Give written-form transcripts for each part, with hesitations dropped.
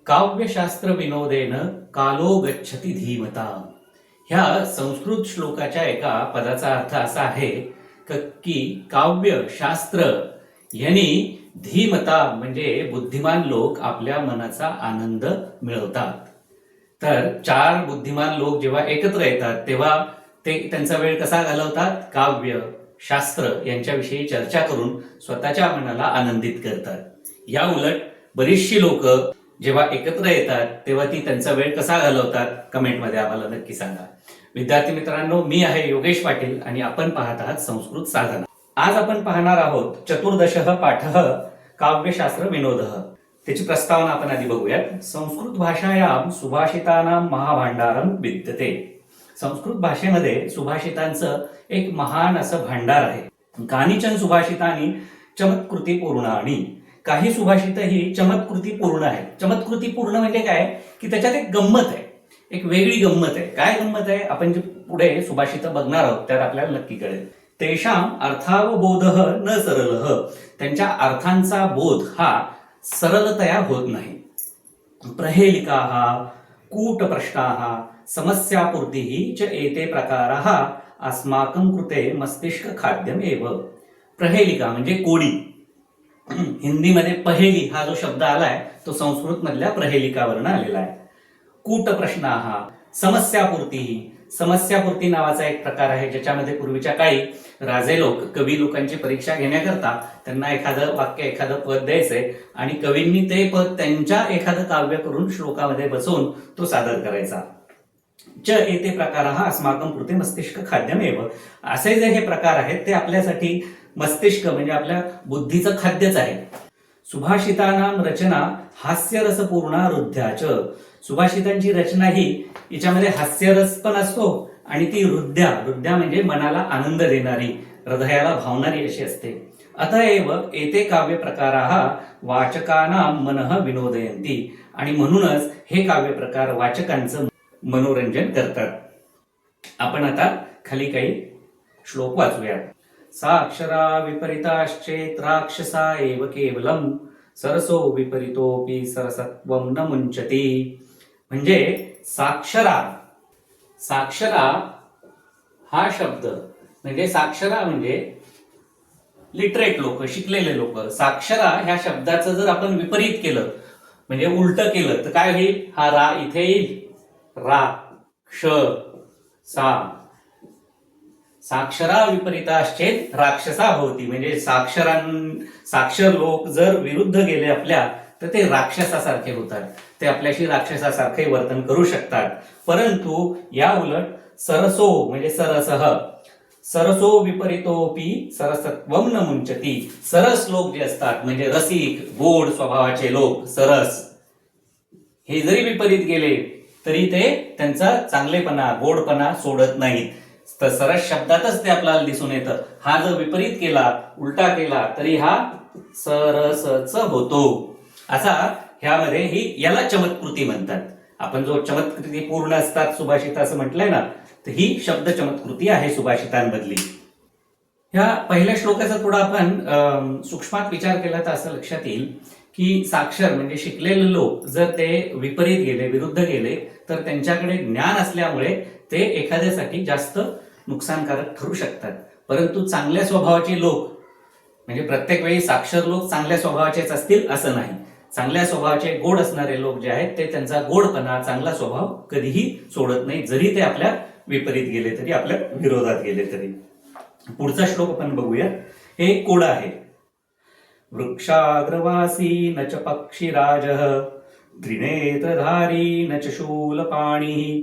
काव्यशास्त्र विनोदेन कालो गच्छति धीमता. ह्या संस्कृत श्लोकाच्या एका पदाचा अर्थ असा आहे की काव्य शास्त्र यांनी धीमता म्हणजे बुद्धिमान लोक आपल्या मनाचा आनंद मिळवतात. तर चार बुद्धिमान लोक जेव्हा एकत्र येतात तेव्हा ते त्यांचा वेळ कसा घालवतात? काव्य शास्त्र यांच्याविषयी चर्चा करून स्वतःच्या मनाला आनंदित करतात. या उलट बरीचशी लोक जेव्हा एकत्र येतात तेव्हा ती त्यांचा वेळ कसा घालवतात? कमेंटमध्ये आम्हाला नक्की सांगा. विद्यार्थी मित्रांनो, मी आहे योगेश पाटील आणि आपण पाहत आहात संस्कृत साधना. आज आपण पाहणार आहोत चतुर्दशः पाठः काव्यशास्त्र विनोदः. त्याची प्रस्तावना आपण आधी बघूयात. संस्कृत भाषायाम सुभाषितानां महाभांडारम विद्यते. संस्कृत भाषेमध्ये सुभाषितांचं एक महान असं भांडार आहे. कानिचन सुभाषितानी चमत्कृती पूर्णानी. काही सुभाषित ही चमत्कृती पूर्ण आहे. चमत्कृती पूर्ण म्हणजे काय की त्याच्यात एक गंमत आहे, एक वेगळी गंमत आहे. काय गंमत आहे? आपण जे पुढे सुभाषित बघणार आहोत त्यात आपल्याला नक्की कळेल. तेषाम अर्थावबोधः न सरलः. त्यांच्या अर्थांचा बोध हा सरलतया होत नाही. प्रहेलिकाः कूटप्रश्नाः समस्यापूर्तिः च एते प्रकाराः अस्माकं कृते मस्तिष्क खाद्यम एव. प्रहेलिका म्हणजे कोडी. हिंदीमध्ये पहेली हा जो शब्द आलाय तो संस्कृत मधल्या प्रहेलिकावरून आलेला आहे. कूटप्रश्नाः समस्यापूर्ती. समस्यापूर्ती नावाचा एक प्रकार आहे ज्याच्यामध्ये पूर्वीच्या काळी राजे लोक कवी लोकांची परीक्षा घेण्याकरता त्यांना एखादं वाक्य एखादं पद द्यायचे आणि कवींनी ते पद त्यांच्या एखादं काव्य करून श्लोकामध्ये बसवून तो सादर करायचा. च एते प्रकारः अस्माकं कृते मस्तिष्क खाद्यमेव. असे जे हे प्रकार आहेत ते आपल्यासाठी मस्तिष्क म्हणजे आपल्या बुद्धीचं खाद्यच आहे. सुभाषितानां रचना हास्यरसपूर्णा हृद्याच. सुभाषितांची रचना ही याच्यामध्ये हास्यरस पण असतो आणि ती हृद्या म्हणजे मनाला आनंद देणारी, हृदयाला भावणारी अशी असते. अतएव एते काव्य प्रकाराः वाचकानां मनः विनोदयन्ति. आणि म्हणूनच हे काव्य प्रकार वाचकांचं मनोरंजन करतात. आपण आता खाली काही श्लोक वाचूयात. साक्षरा विपरीताश्चेत राक्षसा एव केवलम सरसो विपरीतोपि सरसत्वं न मुंचती. म्हणजे साक्षरा हा शब्द म्हणजे साक्षरा म्हणजे लिटरेट लोक, शिकलेले लोक. साक्षरा ह्या शब्दाचं जर आपण विपरीत केलं म्हणजे उलट केलं तर काय होईल? हा रा इथे येईल. रा क्ष सा. साक्षरा विपरीताश्चेत राक्षसा भवती. म्हणजे साक्षर लोक जर विरुद्ध गेले आपल्या तर ते राक्षसासारखे होतात. ते आपल्याशी राक्षसासारखे वर्तन करू शकतात. परंतु या उलट सरसो म्हणजे सरसो विपरीतोपि सरसत्वं न मुंचती. सरस लोक जे असतात म्हणजे रसिक गोड स्वभावाचे लोक, सरस, हे जरी विपरीत गेले तरी ते त्यांचा चांगलेपणा गोडपणा सोडत नाहीत. तर सरस शब्दातच ते आपल्याला दिसून येतं. हा जर विपरीत केला, उलटा केला तरी हा सरसच होतो. असा ह्यामध्ये याला चमत्कृती म्हणतात. आपण जो चमत्कृती पूर्ण असतात सुभाषित असं म्हटलंय ना, तर ही शब्द चमत्कृती आहे सुभाषितांमधली. ह्या पहिल्या श्लोकाचा थोडा आपण सूक्ष्मात विचार केला तर असं लक्षात येईल की साक्षर म्हणजे शिकलेले लोक जर ते विपरीत गेले, विरुद्ध गेले तर त्यांच्याकडे ज्ञान असल्यामुळे ते एखाद्यासाठी जास्त नुकसानकारक ठरू शकतात. परंतु चांगल्या स्वभावाचे लोक म्हणजे प्रत्येक वेळी साक्षर लोक चांगल्या स्वभावाचेच असतील असं नाही. चांगल्या स्वभावाचे गोड असणारे लोक जे आहेत ते त्यांचा गोडपणा, चांगला स्वभाव कधीही सोडत नाही, जरी ते आपल्या विपरीत गेले तरी, आपल्या विरोधात गेले तरी. पुढचा श्लोक आपण बघूया. हे कोड आहे. वृक्षाग्रवासी न च पक्षिराजः त्रिनेत्रधारी न च शूलपाणिः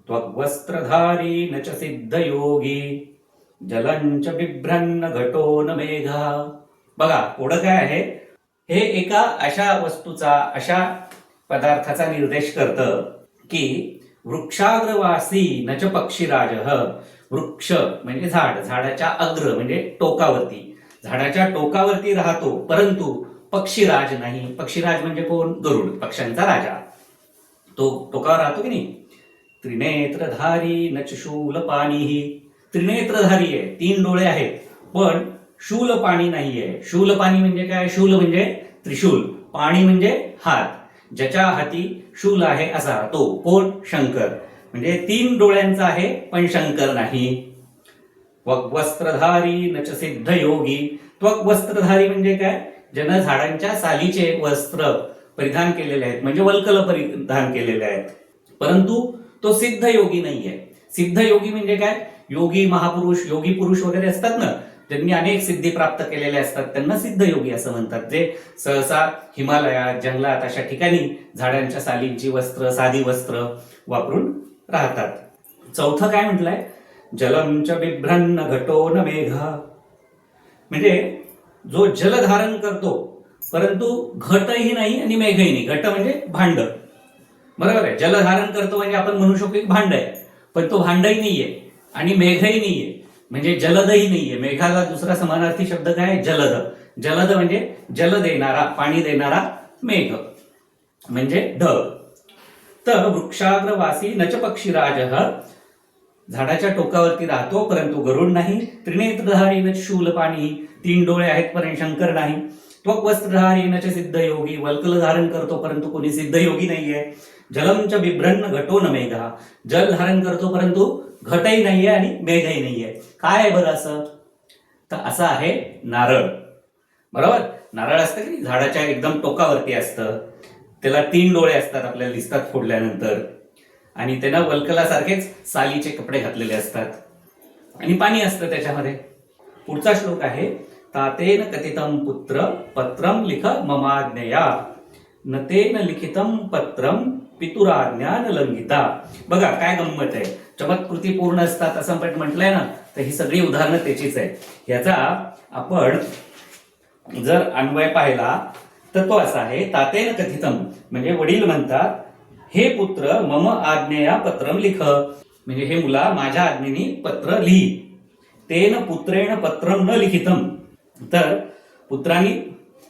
त्वग्वस्त्रधारी न च सिद्धयोगी जलंच बिभ्रन्न घटो न मेघा. बघा कोड काय आहे? हे एका अशा वस्तूचा, अशा पदार्थाचा निर्देश करतं की वृक्षाग्रवासी न च पक्षिराजः. वृक्ष म्हणजे झाड, झाडाच्या अग्र म्हणजे टोकावरती, झाडाच्या टोकावरती राहतो परंतु पक्षीराज नाही. पक्षीराज म्हणजे कोण? गरुड, पक्ष्यांचा राजा. तो टोकावर राहतो की नाही. त्रिनेत्रधारी न च शूलपाणिः. त्रिनेत्रधारी आहे, 3 डोळे आहेत, पण शूलपाणी नाहीये. शूलपाणी म्हणजे काय? शूल म्हणजे त्रिशूल, पाणी म्हणजे हात. ज्याच्या हाती शूल आहे असा तो कोण? शंकर. म्हणजे 3 डोळ्यांचा आहे पण शंकर नाही. त्वक वस्त्रधारी नच सिद्ध योगी. त्वक वस्त्रधारी म्हणजे काय? ज्यानं झाडांच्या सालीचे वस्त्र परिधान केलेले आहेत, म्हणजे वल्कल परिधान केलेले आहेत, परंतु तो सिद्ध योगी नाहीये. सिद्ध योगी म्हणजे काय? योगी महापुरुष, योगी पुरुष वगैरे असतात ना, ज्यांनी अनेक सिद्धी प्राप्त केलेल्या असतात, त्यांना सिद्ध योगी असं म्हणतात, जे सहसा हिमालयात, जंगलात अशा ठिकाणी झाडांच्या सालींची वस्त्र, साधी वस्त्र वापरून राहतात. चौथं काय म्हटलंय? जलम च बिभ्रन्न घटो न मेघा. म्हणजे जो जल धारण करतो परंतु घटही नाही आणि मेघही नाही. घट म्हणजे भांड, बरोबर आहे. जल धारण करतो म्हणजे आपण म्हणू शकतो की भांड आहे, पण तो भांडही नाहीये आणि मेघही नाहीये, म्हणजे जलदही नाहीये. मेघाला दुसरा समानार्थी शब्द काय आहे? जलद. जलद म्हणजे जल देणारा, पाणी देणारा मेघ म्हणजे ढग. तर वृक्षाग्रवासी नच पक्षीराज. झाडाच्या टोकावरती राहतो परंतु गरुड नाही. त्रिनेत्रधारी नच शूलपाणी. 3 डोळे आहेत पण शंकर नाही. त्वक वस्त्रधारी नच सिद्ध योगी. वल्कल धारण करतो परंतु कोणी सिद्ध योगी नाहीये. जलम च बिभ्रन्न घटो न मेघा. जल धारण करतो परंतु घटही नाहीये आणि मेघही नाहीये. काय आहे बरं असं? तर असं आहे नारळ. बरोबर, नारळ असतं की झाडाच्या एकदम टोकावरती असतं, त्याला 3 डोळे असतात आपल्याला दिसतात फोडल्यानंतर, आणि त्यांना वल्कलासारखेच सालीचे कपडे घातलेले असतात आणि पाणी असतं त्याच्यामध्ये. पुढचा श्लोक आहे तातेन कथितम पुत्र पत्रम लिख ममाज्ञया न तेन लिखितम पत्रम पितुराज्ञा न लंघिता. बघा काय गंमत आहे, चमत्कृती पूर्ण असतात असं पण म्हटलंय ना, तर ही सगळी उदाहरणं त्याचीच आहे. याचा आपण जर अन्वय पाहिला तर तो असा आहे, तातेन कथितम म्हणजे वडील म्हणतात, हे पुत्र मम आज्ञेया पत्रम लिख, म्हणजे हे मुला माझ्या आज्ञेने पत्र लिही. तेन पुत्रेण पत्रम न लिखितम, तर पुत्रांनी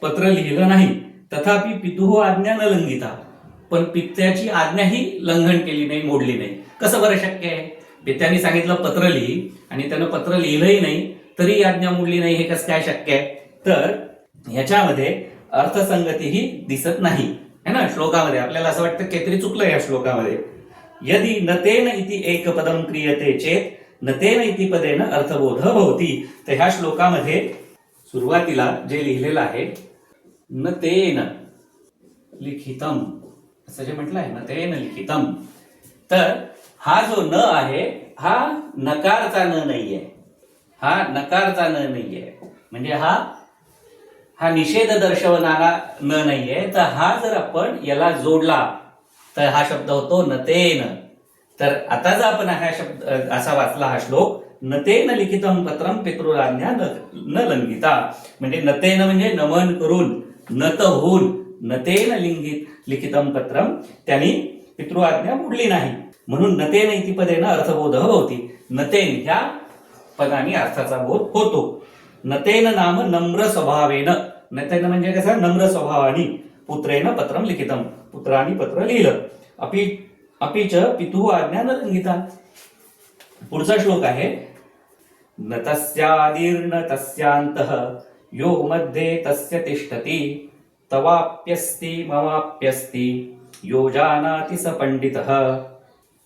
पत्र लिहिलं नाही. तथापि पितुः आज्ञा न लंघिता, पण पित्याची आज्ञाही लंघन केली नाही, मोडली नाही. कसं बरं शक्य आहे? पित्याने सांगितलं पत्र लिही आणि त्यानं पत्र लिहिलंही नाही तरी आज्ञा मोडली नाही, हे कसं काय शक्य आहे? तर ह्याच्यामध्ये अर्थसंगतीही दिसत नाही है ना. श्लोकामध्ये आपल्याला असं वाटतं काहीतरी चुकलं या श्लोकामध्ये. यदि न तेन इति एक पदम क्रियते चेत न तेन इति पदेन अर्थबोध भवति. तर ह्या श्लोकामध्ये सुरुवातीला जे लिहिलेलं आहे न तेन लिखितम असं जे म्हटलं आहे, न तेन लिखितम, तर हा जो न आहे हा नकारचा न नाहीये, हा नकारचा न नाहीये, म्हणजे हा निषेध दर्शवणारा न नाहीये. तर हा जर आपण याला जोडला तर हा शब्द होतो नतेन. तर आता जर आपण हा शब्द असा वाचला हा श्लोक, नतेन लिखितम पत्रम पितृराज्ञा न लंघिता, म्हणजे नतेन म्हणजे नमन करून, नत होऊन, नतेन लिखितम पत्रम, त्यांनी पितृआज्ञा मोडली नाही. म्हणून नतेन इति पदेन अर्थबोध भवति. नतेन ह्या पदाने अर्थाचा बोध होतो. नतेन नाम नम्र स्वभावेन. नतेन म्हणजे कसं? नम्र स्वभावाने. पुत्रेन पत्रम लिखितम, पुत्राने पत्र लिहिलं. अपि च पितुः आज्ञा न लंघिता. पुढचा श्लोक आहे न तस्यादिर्न तस्यांतः यो मध्ये तस्य तिष्ठति तवाप्यस्ति ममाप्यस्ति यो जानाति स पंडितः.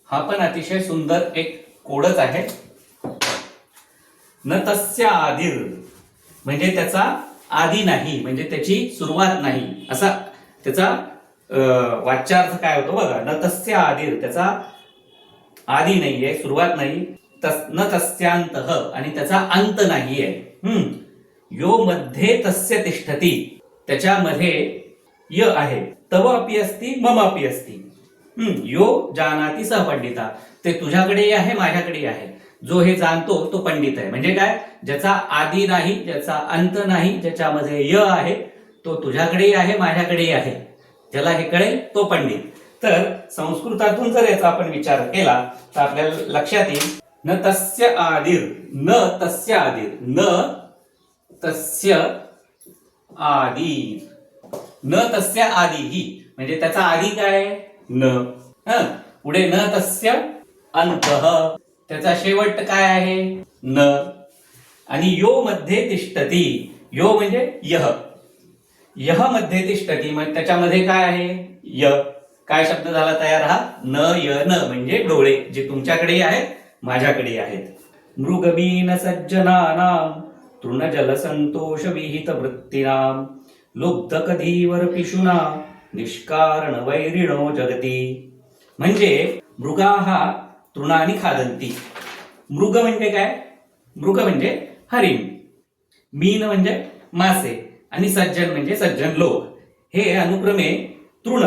हा पण अतिशय सुंदर एक कोडच आहे. न तस्य आदिर म्हणजे त्याचा आदी नाही, म्हणजे त्याची सुरुवात नाही, असा त्याचा वाच्यार्थ काय होतो बघा. न तस्य आदिर, त्याचा आदी नाहीये, सुरुवात नाही. न तस्यांतः आणि त्याचा अंत नाहीये. यो मध्ये तस्य तिष्ठती, त्याच्यामध्ये य आहे. तव अपि अस्ति मम अपि अस्ति. यो जानाति सह पंडिता, ते तुझ्याकडे आहे माझ्याकडे आहे. जो हे जाणतो तो पंडित आहे. म्हणजे काय? ज्याचा आदी नाही, ज्याचा अंत नाही, ज्याच्यामध्ये य आहे तो तुझ्याकडेही आहे माझ्याकडेही आहे, ज्याला हे कळेल तो पंडित. तर संस्कृतातून जर याचा आपण विचार केला तर आपल्याला लक्षात येईल न तस्य आदिर, न तस्य आदिर, न तस्य आदी, न तस्य आदिही म्हणजे त्याचा आदी काय? न. पुढे न तस्य अंतः, त्याचा शेवट काय आहे? न. आणि यो मध्ये तिष्ठती, यो म्हणजे यह, यह मध्ये तिष्ठती, मग त्याच्यामध्ये काय आहे? य. काय शब्द झाला तयार हा? न य न म्हणजे डोळे, जे तुमच्याकडे आहेत माझ्याकडे आहेत. मृगमीन सज्जनानां तृणजल संतोष विहित वृत्तीनां लुब्ध कधीवर पिशुना निष्कारण वैरिणो जगती. म्हणजे मृगाहा तृणानी खादंती. मृग म्हणजे काय? मृग म्हणजे हरिण, मीन म्हणजे मासे आणि सज्जन म्हणजे सज्जन लोक. हे अनुक्रमे तृण.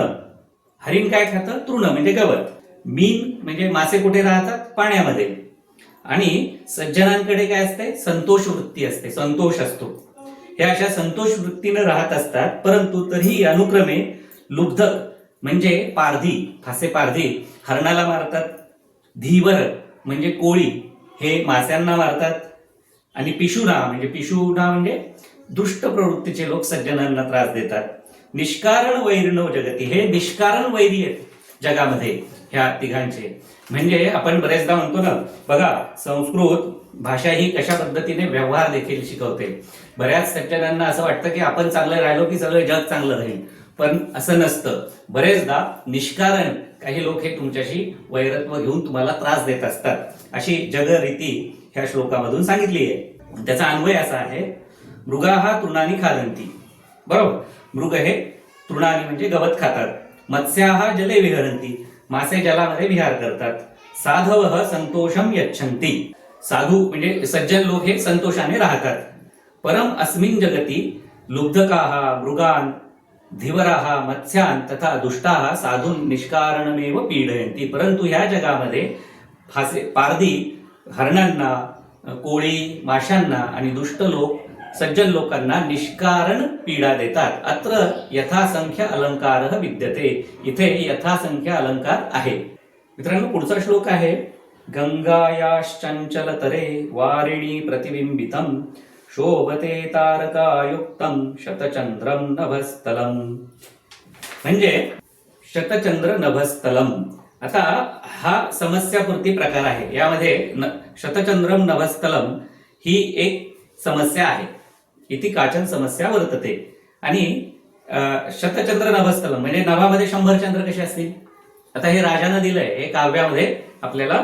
हरिण काय खातं? तृण म्हणजे गवत. मीन म्हणजे मासे कुठे राहतात? पाण्यामध्ये. आणि सज्जनांकडे काय असते? संतोष वृत्ती असते, संतोष असतो. हे अशा संतोष वृत्तीने राहत असतात. परंतु तरीही अनुक्रमे लुब्धक म्हणजे पारधी, फासे पारधी हरणाला मारतात. धीवर म्हणजे कोळी हे मास्यांना मारतात. आणि पिशुना म्हणजे दुष्ट प्रवृत्तीचे लोक सज्जनांना त्रास देतात. निष्कारण वैरिणो जगती, हे निष्कारण वैरी आहेत जगामध्ये ह्या तिघांचे. म्हणजे आपण बरेचदा म्हणतो ना, बघा संस्कृत भाषा ही कशा पद्धतीने व्यवहार देखील शिकवते. बऱ्याच सज्जनांना असं वाटतं की आपण चांगलं राहिलो की सगळं जग चांगलं राहील, पण असं नसतं. बरेचदा निष्कारण काही लोक हे तुमच्याशी वैरत्व घेऊन तुम्हाला त्रास देत असतात. अशी जगरीती ह्या श्लोकामधून सांगितली आहे. त्याचा अन्वय असा आहे, मृगाहा तृणानी खादंती. बरोबर, मृग हे तृणानी म्हणजे गवत खातात. मत्स्याहा जले विहरंती, मासे जलामध्ये विहार करतात. साधवः संतोषम यच्छन्ति, साधू म्हणजे सज्जन लोक हे संतोषाने राहतात. परम अस्मिन् जगती लुब्धकाः मृगान् धीवराः मत्स्यान् तथा दुष्टाः साधून निष्कारणमेव पीडयन्ति. परंतु ह्या जगामध्ये फासे पारधी हरणांना, कोळी माशांना आणि दुष्ट लोक सज्जन लोकांना निष्कारण पीडा देतात. अत्र यथासंख्य अलंकार विद्यते, इथे यथासंख्य अलंकार आहे. मित्रांनो, पुढचा श्लोक आहे, गंगायाश्चंचल तरे वारिणी प्रतिबिंबितम शोभते तारकायुक्तम शतचंद्रम नभस्थलम. म्हणजे शतचंद्र नभस्थलम. आता हा समस्यापूर्ती प्रकार आहे. यामध्ये शतचंद्रम नभस्थलम ही एक समस्या आहे. इति काचन समस्या वर्तते. आणि शतचंद्र नभस्थलम म्हणजे नभामध्ये 100 चंद्र कसे असतील? आता हे राजानं दिलंय, हे काव्यामध्ये आपल्याला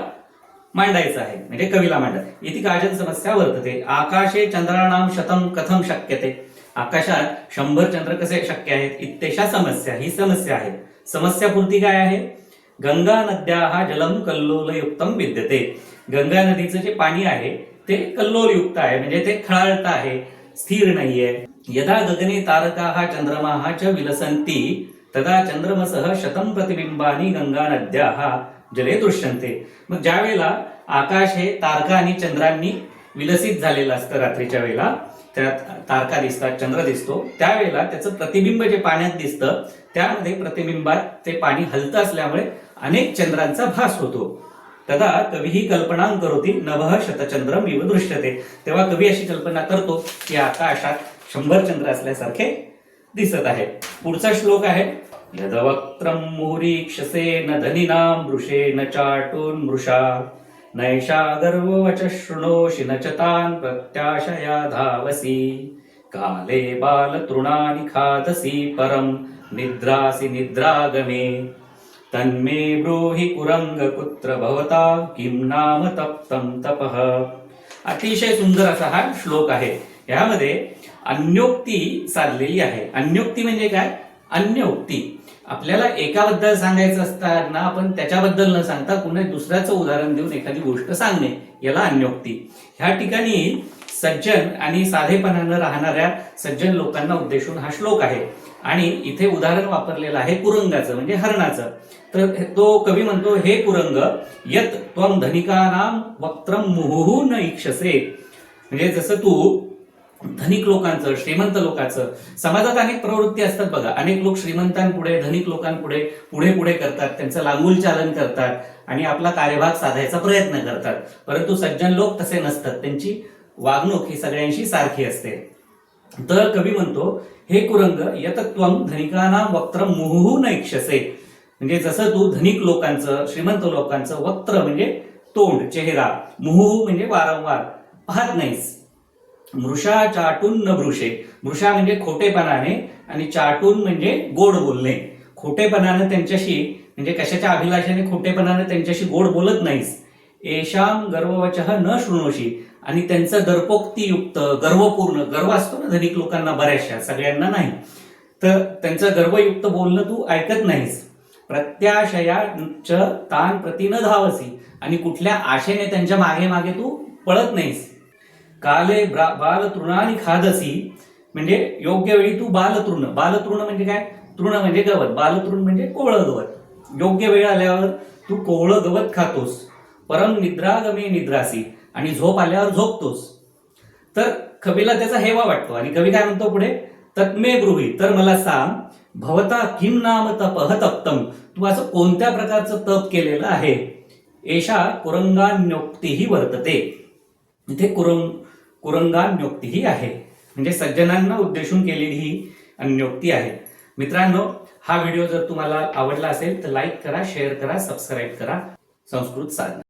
मांडायचं आहे, म्हणजे कवीला मांडायचं. इति काचन समस्या वर्तते. आकाशे चंद्राणाम शतम कथम शक्यते. आकाशात 100 चंद्र कसे शक्य आहेत? इत्येषा समस्या, ही समस्या आहे. समस्यापूर्ती काय आहे? गंगा नद्याहा जलम कल्लोलयुक्तम विद्यते. गंगा नदीचं जे पाणी आहे ते कल्लोलयुक्त आहे, म्हणजे ते खळाळत आहे, स्थिर नाहीये. यदा गगने तारकाः चंद्रमाः च विलसन्ति तदा चंद्रमसः शतम प्रतिबिंबानी गंगा नद्याः जले दृश्यन्ते. मग ज्या वेळेला आकाश हे तारका आणि चंद्रांनी विलसित झालेलं असतं, रात्रीच्या वेळेला त्यात तारका दिसतात, चंद्र दिसतो, त्यावेळेला त्याचं प्रतिबिंब जे पाण्यात दिसतं त्यामध्ये प्रतिबिंबात ते पाणी हलतं असल्यामुळे अनेक चंद्रांचा भास होतो. तदा कवी ही कल्पना करोति नभः शतचंद्रम इव दृश्यते. तेव्हा कवी अशी कल्पना करतो की आकाशात 100 चंद्र असल्यासारखे दिसत आहे. पुढचा श्लोक आहे, यदवक्त्रम मुहुरीक्षसे न धनिनां वृषेण चाटून मृषा नैषा गर्ववच शृणोषि न च तान् प्रत्याशया धावसी काले बालतृणानि खादसी परम निद्रासि निद्रागमे तन्मे ब्रूहि कुरंग कुत्र भवता किं नाम तप्तं तपः. अतिशय सुंदर असा हा श्लोक आहे. यामध्ये अन्योक्ती साधलेली आहे. अन्योक्ती म्हणजे काय? अन्योक्ती. आपल्याला एकाबद्दल सांगायचं असताना आपण त्याच्याबद्दल न सांगता पुन्हा दुसऱ्याचं उदाहरण देऊन एखादी गोष्ट सांगणे, याला अन्योक्ती. ह्या ठिकाणी सज्जन आणि साधेपणानं राहणाऱ्या सज्जन लोकांना उद्देशून हा श्लोक आहे. आणि इथे उदाहरण वापरलेलं आहे कुरंगाचं, म्हणजे हरणाचं. तर तो कवी म्हणतो, हे कुरंग यत त्वम धनिकानां वक्त्रम मुहुः न इक्षसे. म्हणजे जसं तू धनिक लोकांचं, श्रीमंत लोकांचं, समाजात अनेक प्रवृत्ती असतात बघा. अनेक लोक श्रीमंतांपुढे, धनिक लोकांपुढे पुढे पुढे करतात, त्यांचं लांगुल चालन करतात आणि आपला कार्यभाग साधायचा प्रयत्न करतात. परंतु सज्जन लोक तसे नसतात, त्यांची वागणूक ही सगळ्यांशी सारखी असते. तर कवी म्हणतो, हे कुरंग यतत्वम धनिकानां वक्त्रम मुहुः न इक्षसे. म्हणजे जसं तू धनिक लोकांचं, श्रीमंत लोकांचं वक्त्र म्हणजे तोंड, चेहरा, मुहुः म्हणजे वारंवार पाहत नाहीस, मृषा चाटून न भृशे. मृषा म्हणजे खोटेपणाने आणि चाटून म्हणजे गोड बोलणे. खोटेपणाने त्यांच्याशी म्हणजे कशाच्या अभिलाषाने खोटेपणाने त्यांच्याशी गोड बोलत नाहीस. येशाम गर्ववचः न शृणोशी. आणि त्यांचं दर्पोक्तीयुक्त गर्वपूर्ण, गर्व असतो ना धनिक लोकांना बऱ्याचशा, सगळ्यांना नाही, तर त्यांचं गर्वयुक्त बोलणं तू ऐकत नाहीस. प्रत्याशयाच तान प्रति न धावसी. आणि कुठल्या आशेने त्यांच्या मागे मागे तू पळत नाहीस. काले बालतृणानी खादसी. म्हणजे योग्य वेळी तू बालतृण. बालतृण म्हणजे काय? तृण म्हणजे गवत, बालतृण म्हणजे कोवळं गवत. योग्य वेळ आल्यावर तू कोवळं गवत खातोस. परम निद्रागमे निद्रासी. आणि झोप आल्यावर झोपतोस. तर कवीला त्याचा हेवा वाटतो आणि कवी काय म्हणतो पुढे, तत्मे ब्रूहि. तर मला सांग, भवता किम नाम तपः तप्तम. तू असं कोणत्या प्रकारचं तप केलेलं आहे. एषा कुरंगान्योक्तीही वर्तते. इथे कुरंगान्योक्तीही आहे, म्हणजे सज्जनांना उद्देशून केलेली ही अन्योक्ती आहे. मित्रांनो, हा व्हिडिओ जर तुम्हाला आवडला असेल तर लाईक करा, शेअर करा, सबस्क्राईब करा. संस्कृत साधना.